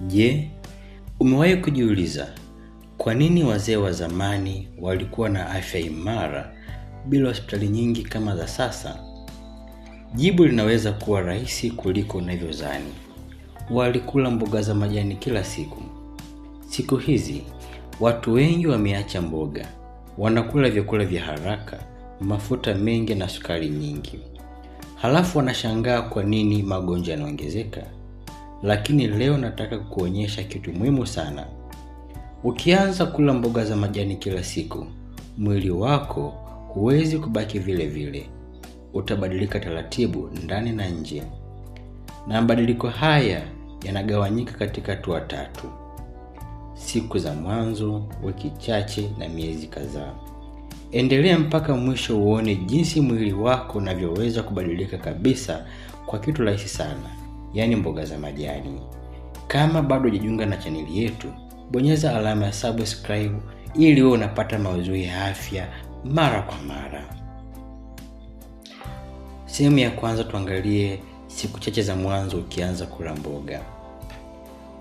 Je, umewahi kujiuliza kwa nini wazee wa zamani walikuwa na afya imara bila hospitali nyingi kama za sasa? Jibu linaweza kuwa rahisi kuliko unavyodhani. Walikula mboga za majani kila siku. Siku hizi watu wengi wameacha mboga. Wanakula vyakula vya haraka, mafuta mengi na sukari nyingi. Halafu wanashangaa kwa nini magonjwa yanaongezeka. Lakini leo nataka kukuonyesha kitu muhimu sana. Ukianza kula mboga za majani kila siku, mwili wako huwezi kubaki vile vile. Utabadilika taratibu ndani na nje. Na mabadiliko haya yanagawanyika katika hatua tatu: siku za mwanzo, wiki chache na miezi kadhaa. Endelea mpaka mwisho uone jinsi mwili wako unavyoweza kubadilika kabisa kwa kitu rahisi sana, yani mboga za majani. Kama bado hujajiunga na chaneli yetu, bonyeza alama ya subscribe ili uwe unapata maudhui ya afya mara kwa mara. Sehemu ya kwanza, tuangalie siku chache za mwanzo ukianza kula mboga.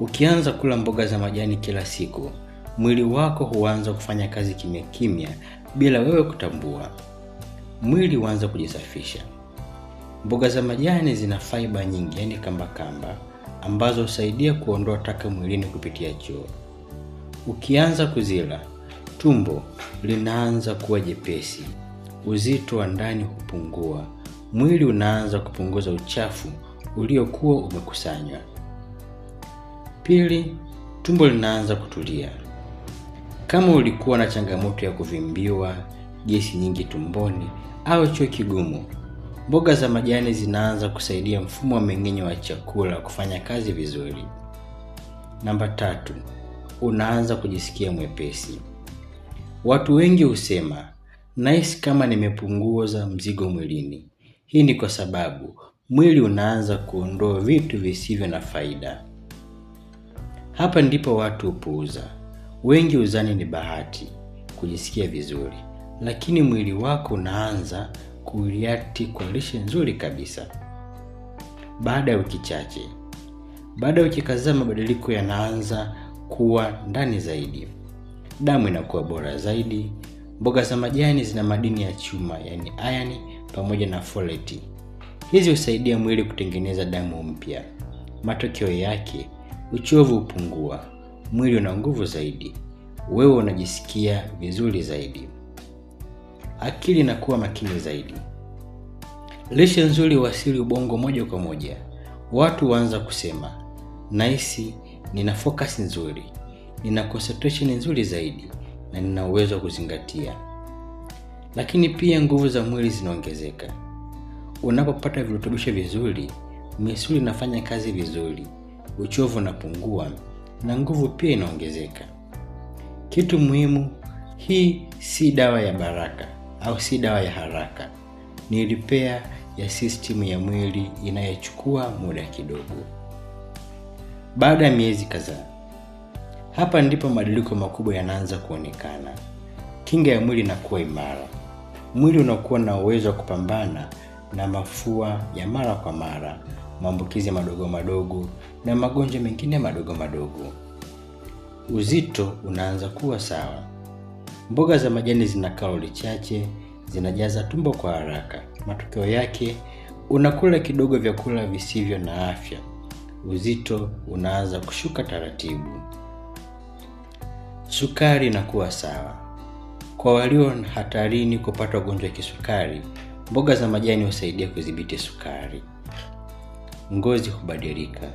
Ukianza kula mboga za majani kila siku, mwili wako huanza kufanya kazi kimya kimya bila wewe kutambua. Mwili huanza kujisafisha. Mboga za majani zina fiber nyingi, yani kamba, ambazo husaidia kuondoa taka mwilini kupitia choo. Ukianza kuzila, tumbo linaanza kuwa jepesi, uzito wa ndani hupungua, mwili unaanza kupunguza uchafu uliokuwa umekusanywa. Pili, tumbo linaanza kutulia. Kama ulikuwa na changamoto ya kuvimbiwa, gesi nyingi tumboni au choo kigumu, mboga za majani zinaanza kusaidia mfumo wa mmeng'enyo wa chakula kufanya kazi vizuri. Namba 3, unaanza kujisikia mwepesi. Watu wengi husema, nahisi kama nimepunguza mzigo mwilini. Hii ni kwa sababu mwili unaanza kuondoa vitu visivyo na faida. Hapa ndipo watu hupuuza. Wengi hudhani ni bahati kujisikia vizuri, lakini mwili wako unaanza kureact kwa lishe nzuri kabisa. Baada ya wiki chache, baada ya wiki kadhaa, mabadiliko yanaanza kuwa ndani zaidi. Damu inakuwa bora zaidi. Mboga za majani zina madini ya chuma, yani iron, pamoja na folate. Hizi husaidia mwili kutengeneza damu mpya. Matokeo yake, uchovu hupungua, mwili una nguvu zaidi, wewe unajisikia vizuri zaidi, akili inakuwa makini zaidi. Lishe nzuri huasili ubongo moja kwa moja. Watu huanza kusema, nahisi nina focus nzuri, nina concentration nzuri zaidi, na nina uwezo wa kuzingatia. Lakini pia nguvu za mwili zinaongezeka. Unapopata virutubisho vizuri, misuli inafanya kazi vizuri, uchovu unapungua na nguvu pia inaongezeka. Kitu muhimu, hii si dawa ya baraka au si dawa ya haraka. Ni repair ya system ya mwili inayochukua muda kidogo. Baada ya miezi kadhaa, hapa ndipo mabadiliko makubwa yanaanza kuonekana. Kinga ya mwili inakuwa imara. Mwili unakuwa na uwezo wa kupambana na mafua ya mara kwa mara, maambukizi madogo na magonjwa mengine madogo. Uzito unaanza kuwa sawa. Mboga za majani zina kalori chache, zinajaza tumbo kwa haraka. Matokeo yake, unakula kidogo vyakula visivyo na afya. Uzito unaanza kushuka taratibu. Sukari inakuwa sawa. Kwa walio hatarini kupata ugonjwa wa kisukari, mboga za majani husaidia kudhibiti sukari. Ngozi hubadilika.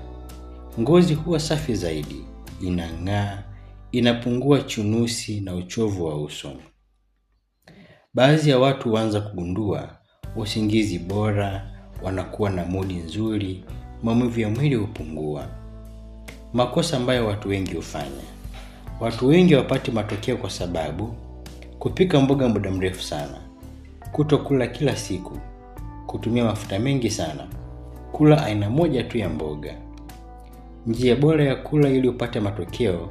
Ngozi huwa safi zaidi, inang'aa, inapungua chunusi na uchovu wa uso. Baadhi ya watu huanza kugundua usingizi bora, wanakuwa na mudi nzuri, maumivu ya mwili hupungua. Makosa ambayo watu wengi hufanya. Watu wengi hawapati matokeo kwa sababu kupika mboga muda mrefu sana, kutokula kila siku, kutumia mafuta mengi sana, kula aina moja tu ya mboga. Njia bora ya kula ili upate matokeo: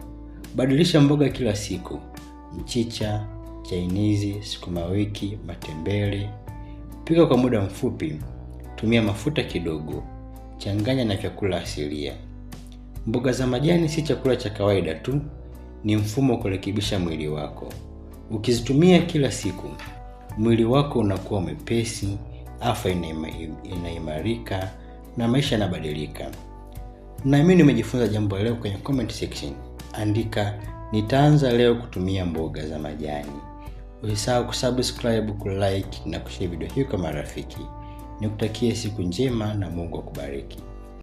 badilisha mboga kila siku. Mchicha, chainizi, sukuma wiki, matembele. Pika kwa muda mfupi, tumia mafuta kidogo, changanya na vyakula asilia. Mboga za majani si chakula cha kawaida tu, ni mfumo wa kurekebisha mwili wako. Ukizitumia kila siku, mwili wako unakuwa mwepesi, afya inaimarika na maisha yanabadilika. Naamini umejifunza jambo leo. Kwenye comment section andika nitaanza leo kutumia mboga za majani. Usisahau kusubscribe, kulike na kushare video hii kwa marafiki. Nikutakie siku njema na Mungu akubariki.